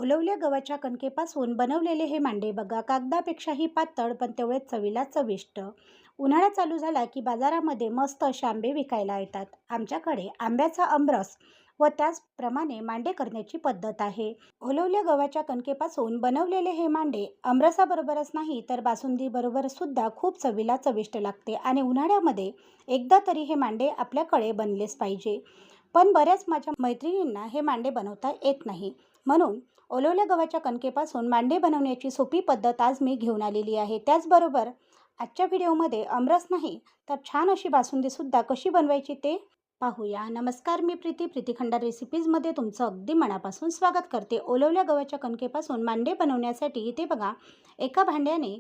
ओलवल्या गव्हाच्या कणकेपासून बनवलेले हे मांडे बघा, कागदापेक्षाही पातळ पण तेवढेच चवीला चविष्ट. उन्हाळा चालू झाला की बाजारामध्ये मस्त असे आंबे विकायला येतात. आमच्याकडे आंब्याचा आमरस व त्याचप्रमाणे मांडे करण्याची पद्धत आहे. ओलवल्या गव्हाच्या कणकेपासून बनवलेले हे मांडे आमरसाबरोबरच नाही तर बासुंदीबरोबर सुद्धा खूप चवीला चविष्ट लागते आणि उन्हाळ्यामध्ये एकदा तरी हे मांडे आपल्याकडे बनलेच पाहिजे. पण बऱ्याच माझ्या मैत्रिणींना हे मांडे बनवता येत नाही. म्हणून ओलवल्या गव्हाच्या कणकेपासून मांडे बनवण्याची सोपी पद्धत आज मी घेऊन आलेली आहे. त्याचबरोबर आजच्या व्हिडिओमध्ये आमरस नाही तर छान अशी बासुंदीसुद्धा कशी बनवायची ते पाहूया. नमस्कार, मी प्रीती खंडार रेसिपीजमध्ये तुमचं अगदी मनापासून स्वागत करते. ओलवल्या गव्हाच्या कणकेपासून मांडे बनवण्यासाठी इथे बघा, एका भांड्याने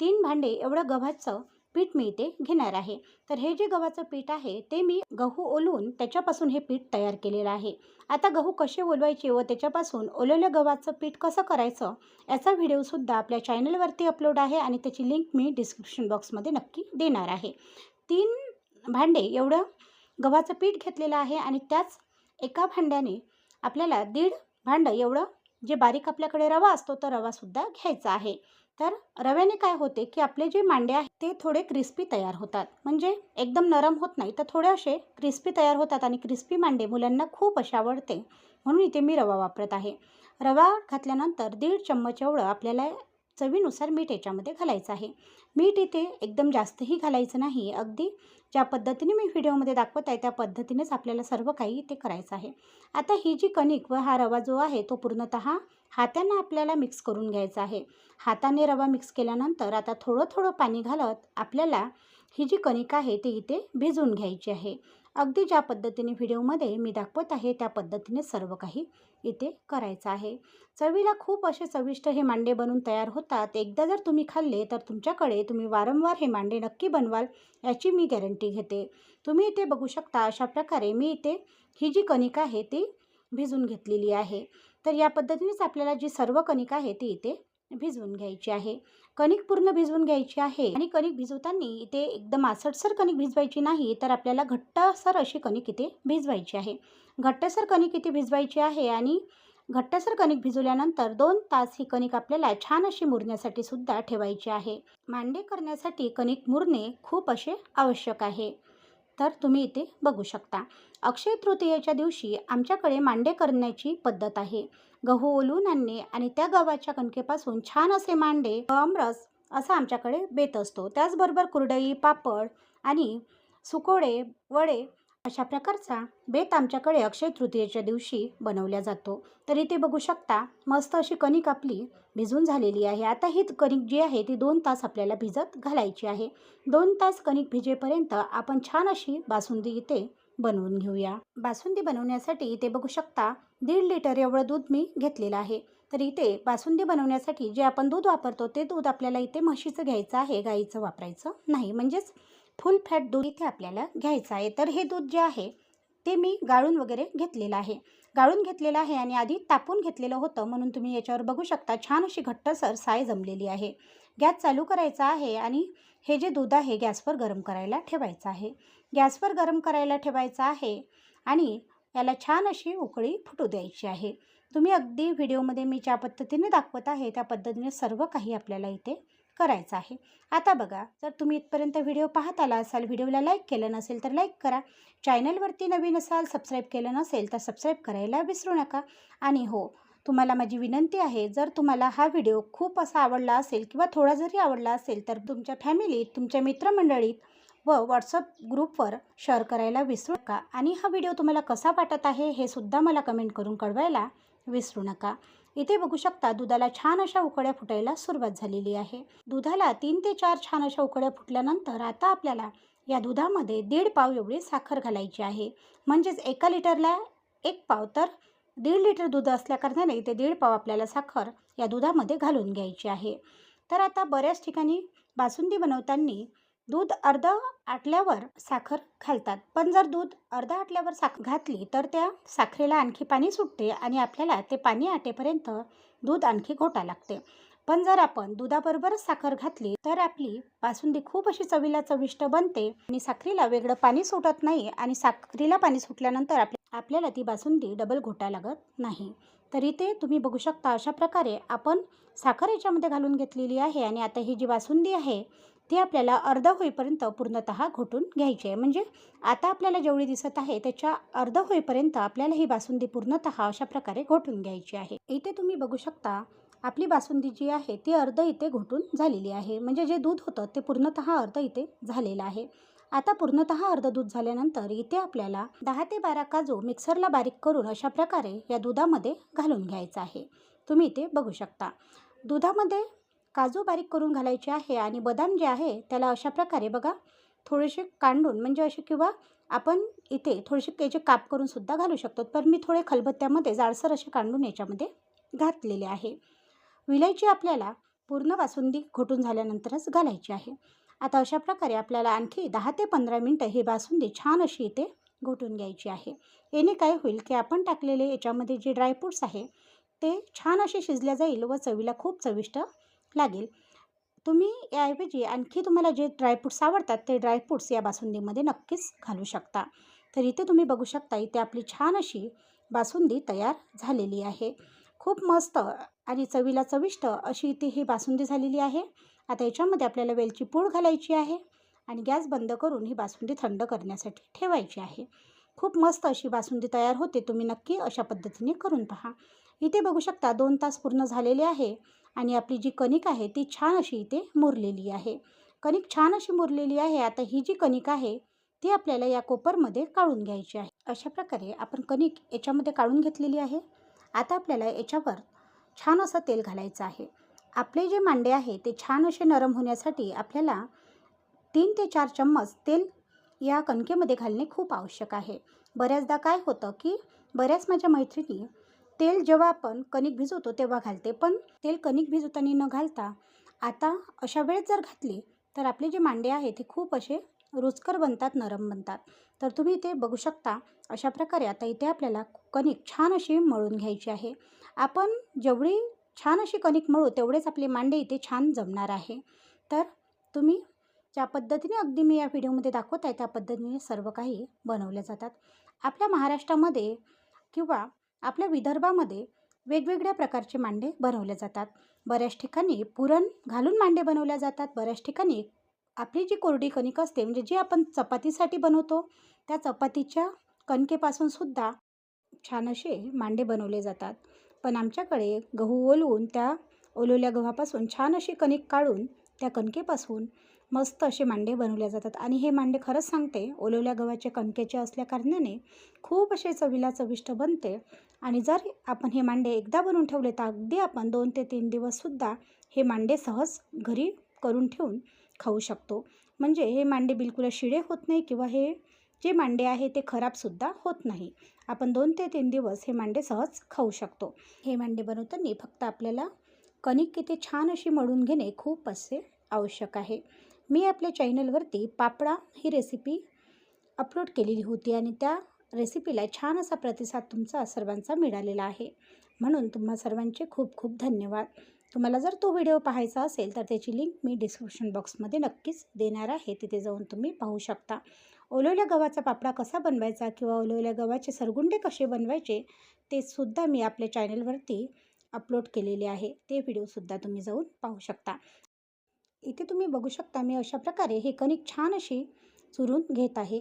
3 भांडे एवढं गव्हाचं पीठ मी इथे घेणार आहे. तर हे जे गव्हाचं पीठ आहे ते मी गहू ओलवून त्याच्यापासून हे पीठ तयार केलेलं आहे. आता गहू कसे ओलवायचे व त्याच्यापासून ओलवल्या गव्हाचं पीठ कसं करायचं याचा व्हिडिओसुद्धा आपल्या चॅनलवरती अपलोड आहे आणि त्याची लिंक मी डिस्क्रिप्शन बॉक्समध्ये नक्की देणार आहे. 3 भांडे एवढं गव्हाचं पीठ घेतलेलं आहे आणि त्याच एका भांड्याने आपल्याला 1.5 भांडं एवढं जे बारीक आपल्याकडे रवा असतो तर रवासुद्धा घ्यायचा आहे. तर रव्याने काय होते की आपले जे मांडे आहेत ते थोडे क्रिस्पी तयार होतात. म्हणजे एकदम नरम होत नाही तर थोडे असे क्रिस्पी तयार होतात आणि क्रिस्पी मांडे मुलांना खूप असे आवडते, म्हणून इथे मी रवा वापरत आहे. रवा घातल्यानंतर 1.5 चम्मच एवढं आपल्याला चवीनुसार मीठ याच्यामध्ये घालायचं आहे. मीठ इथे एकदम जास्तही घालायचं नाही. अगदी ज्या पद्धतीने मी व्हिडिओमध्ये दाखवत आहे त्या पद्धतीनेच आपल्याला सर्व काही इथे करायचं आहे. आता ही जी कणिक व हा रवा जो आहे तो पूर्णतः हाताने आपल्याला मिक्स करून घ्यायचा आहे. हाताने रवा मिक्स केल्यानंतर आता थोडं थोडं पाणी घालत आपल्याला ही जी कणिक आहे ती इथे भिजवून घ्यायची आहे. अगदी ज्या पद्धतीने व्हिडिओमध्ये मी दाखवत आहे त्या पद्धतीने सर्व काही इथे करायचं आहे. चवीला खूप असे चविष्ट हे मांडे बनून तयार होतात. एकदा जर तुम्ही खाल्ले तर तुम्ही वारंवार हे मांडे नक्की बनवाल याची मी गॅरंटी घेते. तुम्ही इथे बघू शकता अशा प्रकारे मी इथे ही जी कणिक आहे ती भिजवून घेतलेली आहे. तर या पद्धतीनेच आपल्याला जी सर्व कणिक आहे ती इथे भिजवून घ्यायची आहे. कणिक पूर्ण भिजवून घ्यायची आहे आणि कणिक भिजवताना इथे एकदम आसटसर कणिक भिजवायची नाही तर आपल्याला घट्टसर अशी कणिक इथे भिजवायची आहे. घट्टसर कणिक इथे भिजवायची आहे आणि घट्टसर कणिक भिजवल्यानंतर 2 तास ही कणिक आपल्याला छान अशी मुरण्यासाठी सुद्धा ठेवायची आहे. मांडे करण्यासाठी कणिक मुरणे खूप असे आवश्यक आहे. तर तुम्ही इथे बघू शकता. अक्षय तृतीयेच्या दिवशी आमच्याकडे मांडे करण्याची पद्धत आहे. गहू ओलवून आणणे आणि त्या गव्हाच्या कणकेपासून छान असे मांडे आमरस असा आमच्याकडे बेत असतो. त्याचबरोबर कुरडई, पापड आणि सुकोडे, वडे अशा प्रकारचा बेत आमच्याकडे अक्षय तृतीयेच्या दिवशी बनवला जातो. तर इथे बघू शकता मस्त अशी कणिक आपली भिजून झालेली आहे. आता ही कणिक जी आहे ती 2 तास आपल्याला भिजत घालायची आहे. 2 तास कणिक भिजेपर्यंत आपण छान अशी बासुंदी इथे बनवून घेऊया. बासुंदी बनवण्यासाठी इथे बघू शकता 1.5 लिटर एवढं दूध मी घेतलेलं आहे. तर इथे बासुंदी बनवण्यासाठी जे आपण दूध वापरतो ते दूध आपल्याला इथे म्हशीचं घ्यायचं आहे, गाईचं वापरायचं नाही. म्हणजेच फुल फॅट दूध इथे आपल्याला घ्यायचं आहे. तर हे दूध जे आहे ते मी गाळून वगैरे घेतलेलं आहे. गाळून घेतलेलं आहे आणि आधी तापून घेतलेलं होतं, म्हणून तुम्ही याच्यावर बघू शकता छान अशी घट्टसर साय जमलेली आहे. गॅस चालू करायचा आहे आणि हे जे दूध आहे गॅसवर गरम करायला ठेवायचं आहे. गॅसवर गरम करायला ठेवायचं आहे आणि याला छान अशी उकळी फुटू द्यायची आहे. तुम्ही अगदी व्हिडिओमध्ये मी ज्या पद्धतीने दाखवत आहे त्या पद्धतीने सर्व काही आपल्याला इथे करायचं आहे. आता बघा, जर तुम्ही इथपर्यंत व्हिडिओ पाहत आला असाल, व्हिडिओला लाईक केलं नसेल तर लाईक करा. चॅनलवरती नवीन असाल, सबस्क्राईब केलं नसेल तर सबस्क्राईब करायला विसरू नका. आणि हो, तुम्हाला माझी विनंती आहे, जर तुम्हाला हा व्हिडिओ खूप असा आवडला असेल किंवा थोडा जरी आवडला असेल तर तुमच्या फॅमिलीत, तुमच्या मित्रमंडळीत व व्हॉट्सअप ग्रुपवर शेअर करायला विसरू नका. आणि हा व्हिडिओ तुम्हाला कसा वाटत आहे हे सुद्धा मला कमेंट करून कळवायला विसरू नका. इथे बघू शकता दुधाला छान अशा उकळ्या फुटायला सुरुवात झालेली आहे. दुधाला 3 ते 4 छान अशा उकळ्या फुटल्यानंतर आता आपल्याला या दुधामध्ये 1.5 पाव एवढी साखर घालायची आहे. म्हणजेच 1 लिटरला 1 पाव, तर 1.5 लिटर दूध असल्याकारणाने इथे 1.5 पाव आपल्याला साखर या दुधामध्ये घालून घ्यायची आहे. तर आता बऱ्याच ठिकाणी बासुंदी बनवताना दूध अर्धं आटल्यावर साखर घालतात. पण जर दूध अर्धं आटल्यावर साखर घातली तर त्या साखरेला आणखी पाणी सुटते आणि आपल्याला ते पाणी आटेपर्यंत दूध आणखी घोटा लागते. पण जर आपण दुधाबरोबरच साखर घातली तर आपली बासुंदी खूप अशी चवीला चविष्ट बनते आणि साखरेला वेगळं पाणी सुटत नाही आणि साखरेला पाणी सुटल्यानंतर आपल्याला ती बासुंदी डबल घोटा लागत नाही. तर इथे तुम्ही बघू शकता अशा प्रकारे आपण साखर याच्यामध्ये घालून घेतलेली आहे आणि आता ही जी बासुंदी आहे ती आपल्याला अर्ध होईपर्यंत पूर्णतः घोटून घ्यायची आहे. म्हणजे आता आपल्याला जेवढी दिसत आहे त्याच्या अर्ध होईपर्यंत आपल्याला ही बासुंदी पूर्णतः अशा प्रकारे घोटून घ्यायची आहे. इथे तुम्ही बघू शकता आपली बासुंदी जी आहे ती अर्ध इथे घोटून झालेली आहे. म्हणजे जे दूध होतं ते पूर्णतः अर्ध इथे झालेलं आहे. आता पूर्णतः अर्ध दूध झाल्यानंतर इथे आपल्याला 10 ते 12 काजू मिक्सरला बारीक करून अशा प्रकारे या दुधामध्ये घालून घ्यायचं आहे. तुम्ही इथे बघू शकता दुधामध्ये काजू बारीक करून घालायचे आहे आणि बदाम जे आहे त्याला अशा प्रकारे बघा थोडेसे कांडून म्हणजे असे किंवा आपण इथे थोडेसे त्याचे काप करून सुद्धा घालू शकतो. पण मी थोडे खलबत्त्यामध्ये जाडसर असे कांडून याच्यामध्ये घातलेले आहे. विलायची आपल्याला पूर्ण बासुंदी घोटून झाल्यानंतरच घालायची आहे. आता अशा प्रकारे आपल्याला आणखी 10 ते 15 मिनटं ही बासुंदी छान अशी इथे घोटून घ्यायची आहे. याने काय होईल की आपण टाकलेले याच्यामध्ये जे ड्रायफ्रूट्स आहे ते छान असे शिजल्या जाईल व चवीला खूप चविष्ट लागेल. तुम्ही याऐवजी आणखी तुम्हाला जे ड्रायफ्रूट्स आवडतात ते ड्रायफ्रूट्स या बासुंदीमध्ये नक्कीच घालू शकता. तर इथे तुम्ही बघू शकता इथे आपली छान अशी बासुंदी तयार झालेली आहे. खूप मस्त आणि चवीला चविष्ट अशी इथे ही बासुंदी झालेली आहे. आता याच्यामध्ये आपल्याला वेलची पूड घालायची आहे आणि गॅस बंद करून ही बासुंदी थंड करण्यासाठी ठेवायची आहे. खूप मस्त अशी बासुंदी तयार होते. तुम्ही नक्की अशा पद्धतीने करून पहा. इथे बघू शकता 2 तास पूर्ण झालेले आहे आणि आपली जी कणिक आहे ती छान अशी इथे मुरलेली आहे. कणिक छान अशी मुरलेली आहे. आता ही जी कणिक आहे ती आपल्याला या कोपरमध्ये काढून घ्यायची आहे. अशा प्रकारे आपण कणिक याच्यामध्ये काढून घेतलेली आहे. आता आपल्याला याच्यावर छान असं तेल घालायचं आहे. आपले जे मांडे आहे ते छान असे नरम होण्यासाठी आपल्याला 3 ते 4 चम्मच तेल या कणकेमध्ये घालणे खूप आवश्यक आहे. बऱ्याचदा काय होतं की बऱ्याच माझ्या मैत्रिणी तेल जेव्हा आपण कणिक भिजवतो तेव्हा घालते, पण तेल कणिक भिजवताना न घालता आता अशा वेळेस जर घातली तर आपले जे मांडे आहे ते खूप असे रुचकर बनतात, नरम बनतात. तर तुम्ही इथे बघू शकता अशा प्रकारे आता इथे आपल्याला कणिक छान अशी मळून घ्यायची आहे. आपण जेवढी छान अशी कणिक मळू तेवढेच आपले मांडे इथे छान जमणार आहे. तर तुम्ही ज्या पद्धतीने अगदी मी या व्हिडिओमध्ये दाखवत आहे त्या पद्धतीने सर्व काही बनवले जातात. आपल्या महाराष्ट्रामध्ये किंवा आपल्या विदर्भामध्ये वेगवेगळ्या प्रकारचे मांडे बनवले जातात. बऱ्याच ठिकाणी पुरण घालून मांडे बनवल्या जातात. बऱ्याच ठिकाणी आपली जी कोरडी कणिक असते म्हणजे जी आपण चपातीसाठी बनवतो त्या चपातीच्या कणकेपासून सुद्धा छान असे मांडे बनवले जातात. पण आमच्याकडे गहू ओलवून त्या ओलवल्या गव्हापासून छान अशी कणिक काढून त्या कणकेपासून मस्त असे मांडे बनवले जातात आणि हे मांडे खरंच सांगते ओलवल्या गव्हाच्या कणकेचे असल्या कारणाने खूप असे चवीला चविष्ट बनते. आणि जर आपण हे मांडे एकदा बनवून ठेवले तर अगदी आपण 2 ते 3 दिवससुद्धा हे मांडे सहज घरी करून ठेवून खाऊ शकतो. म्हणजे हे मांडे बिलकुल शिळे होत नाही किंवा हे जे मांडे आहे ते खराबसुद्धा होत नाही. आपण 2 ते 3 दिवस हे मांडे सहज खाऊ शकतो. हे मांडे बनवताना फक्त आपल्याला कणिक किती छान अशी मळून घेणे खूप असे आवश्यक आहे. मी आपल्या चॅनलवरती पापडा ही रेसिपी अपलोड केलेली होती आणि त्या रेसिपीला छान असा प्रतिसाद तुमचा सर्वांचा मिळालेला आहे. म्हणून तुम्हा सर्वांचे खूप खूप धन्यवाद. तुम्हाला जर तो व्हिडिओ पाहायचा असेल तर त्याची लिंक मी डिस्क्रिप्शन बॉक्समध्ये नक्कीच देणार आहे. तिथे जाऊन तुम्ही पाहू शकता. ओलवल्या गव्हाचा पापडा कसा बनवायचा किंवा ओलवल्या गव्हाचे सरगुंडे कसे बनवायचे ते सुद्धा मी आपल्या चॅनलवरती अपलोड केलेले आहे. ते व्हिडिओसुद्धा तुम्ही जाऊन पाहू शकता. इथे तुम्ही बघू शकता मी अशा प्रकारे हे कणिक छान अशी चुरून घेत आहे.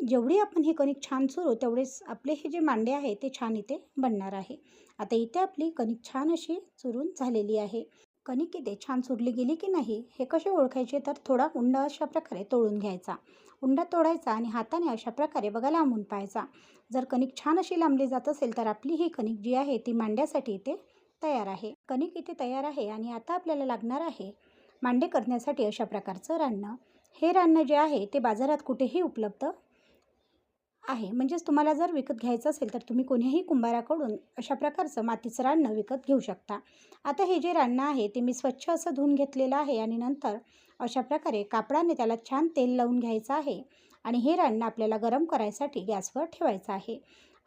जेवढी आपण हे कणिक छान चुरू तेवढेच आपले हे जे मांडे आहे ते छान इथे बनणार आहे. आता इथे आपली कणिक छान अशी चुरून झालेली आहे. कणिक इथे छान चुरली गेली की नाही हे कसे ओळखायचे तर थोडा उंडा अशा प्रकारे तोडून घ्यायचा. उंडा तोडायचा आणि हाताने अशा प्रकारे बघा लांबून पाहायचा. जर कणिक छान अशी लांबली जात असेल तर आपली ही कणिक जी आहे ती मांड्यासाठी इथे तयार आहे. कणिक इथे तयार आहे आणि आता आपल्याला लागणार आहे मांडे करण्यासाठी अशा प्रकारचं रान्नं. हे रान्नं जे आहे ते बाजारात कुठेही उपलब्ध आहे. म्हणजेच तुम्हाला जर विकत घ्यायचं असेल तर तुम्ही कोणीही कुंभाराकडून अशा प्रकारचं मातीचं रान्नं विकत घेऊ शकता. आता हे जे रान्नं आहे ते मी स्वच्छ असं धुवून घेतलेलं आहे आणि नंतर अशा प्रकारे कापडाने त्याला छान तेल लावून घ्यायचं आहे आणि हे रान्नं आपल्याला गरम करायसाठी गॅसवर ठेवायचं आहे.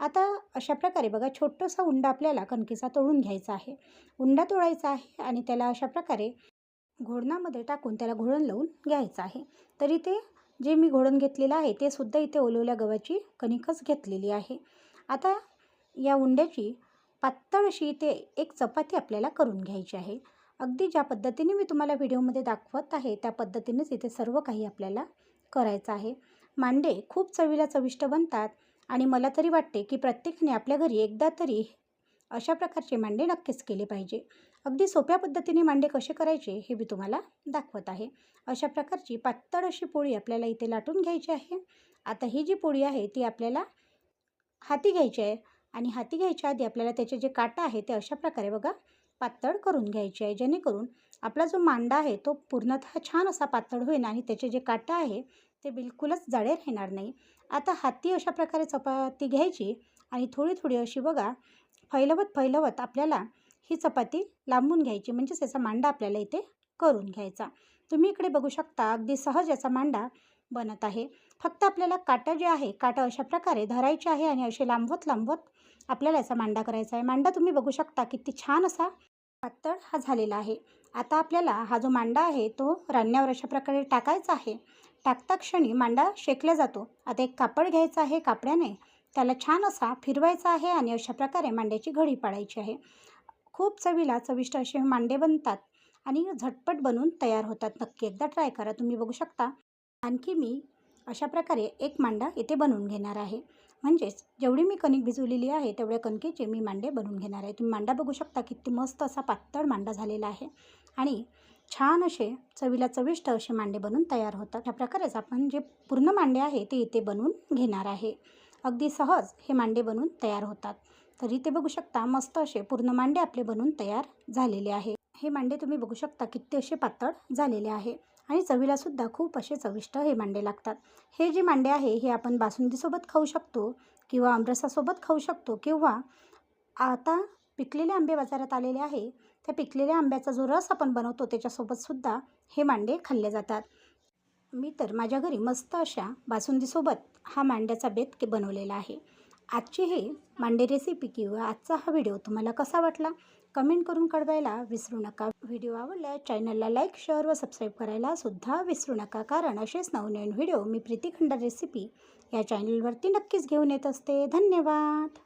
आता अशा प्रकारे बघा छोटंसं उंडा आपल्याला कणकेचा तळून घ्यायचा आहे. उंडा तोडायचा आहे आणि त्याला अशा प्रकारे घोडणामध्ये टाकून त्याला घोळण लावून घ्यायचं आहे. तर इथे जे मी घोळण घेतलेलं आहे ते सुद्धा इथे ओलवल्या गव्हाची कणिकच घेतलेली आहे. आता या उंड्याची पातळ अशी इथे एक चपाती आपल्याला करून घ्यायची आहे. अगदी ज्या पद्धतीने मी तुम्हाला व्हिडिओमध्ये दाखवत आहे त्या पद्धतीनेच इथे सर्व काही आपल्याला करायचं आहे. मांडे खूप चवीला चविष्ट बनतात आणि मला तरी वाटते की प्रत्येकाने आपल्या घरी एकदा तरी अशा प्रकारचे मांडे नक्कीच केले पाहिजे. अगदी सोप्या पद्धतीने मांडे कसे करायचे हे मी तुम्हाला दाखवत आहे. अशा प्रकारची पातळ अशी पोळी आपल्याला इथे लाटून घ्यायची आहे. आता ही जी पोळी आहे ती आपल्याला हाती घ्यायची आहे आणि हाती घ्यायच्या आधी आपल्याला त्याचे जे काटा आहे ते अशा प्रकारे बघा पातळ करून घ्यायचे आहे, जेणेकरून आपला जो मांडा आहे तो पूर्णतः छान असा पातळ होईल आणि त्याचे जे काटा आहे ते बिलकुलच जाडे राहणार नाही. आता हाती अशा प्रकारे चपाती घ्यायची आणि थोडी थोडी अशी बघा फैलवत फैलवत आपल्याला ही चपाती लांबून घ्यायची, म्हणजेच याचा मांडा आपल्याला इथे करून घ्यायचा. तुम्ही इकडे बघू शकता अगदी सहज याचा मांडा बनत आहे. फक्त आपल्याला काटा जे आहे काटा अशा प्रकारे धरायचे आहे आणि असे लांबवत लांबवत आपल्याला याचा मांडा करायचा आहे. मांडा तुम्ही बघू शकता किती छान असा पातळ हा झालेला आहे. आता आपल्याला हा जो मांडा आहे तो रांन्यावर अशा प्रकारे टाकायचा आहे. टाकता क्षणी मांडा शेकला जातो. आता एक कापड घ्यायचं आहे, कापड्याने त्याला छान असा फिरवायचा आहे आणि अशा प्रकारे मांड्याची घडी पाडायची आहे. खूप चवीला चविष्ट असे मांडे बनतात आणि झटपट बनून तयार होतात. नक्की एकदा ट्राय करा. तुम्ही बघू शकता आणखी मी अशा प्रकारे एक मांडा इथे बनवून घेणार आहे. म्हणजेच जेवढी मी कणिक भिजवलेली आहे तेवढ्या कणकेचे मी मांडे बनवून घेणार आहे. तुम्ही मांडा बघू शकता किती मस्त असा पातळ मांडा झालेला आहे आणि छान असे चवीला चविष्ट असे मांडे बनून तयार होतात. अशा प्रकारेच आपण जे पूर्ण मांडे आहे ते इथे बनवून घेणार आहे. अगदी सहज हे मांडे बनवून तयार होतात. तर इथे बघू शकता मस्त असे पूर्ण मांडे आपले बनवून तयार झालेले आहे. हे मांडे तुम्ही बघू शकता किती असे पातळ झालेले आहे आणि चवीलासुद्धा खूप असे चविष्ट हे मांडे लागतात. हे जे मांडे आहे हे आपण बासुंदीसोबत खाऊ शकतो किंवा आमरसासोबत खाऊ शकतो किंवा आता पिकलेले आंबे बाजारात आलेले आहे त्या पिकलेल्या आंब्याचा जो रस आपण बनवतो त्याच्यासोबतसुद्धा हे मांडे खाल्ले जातात. मी तर माझ्या घरी मस्त अशा बासुंदीसोबत हा मांड्याचा बेत बनवलेला आहे. आजची ही मांडे रेसिपी किंवा आजचा हा व्हिडिओ तुम्हाला कसा वाटला कमेंट करून कळवायला विसरू नका. व्हिडिओ आवडल्यास चॅनलला लाईक, शेअर व सबस्क्राईब करायला सुद्धा विसरू नका, कारण असेच नवनवीन व्हिडिओ मी प्रीती खंडार रेसिपी या चॅनलवरती नक्कीच घेऊन येत असते. धन्यवाद.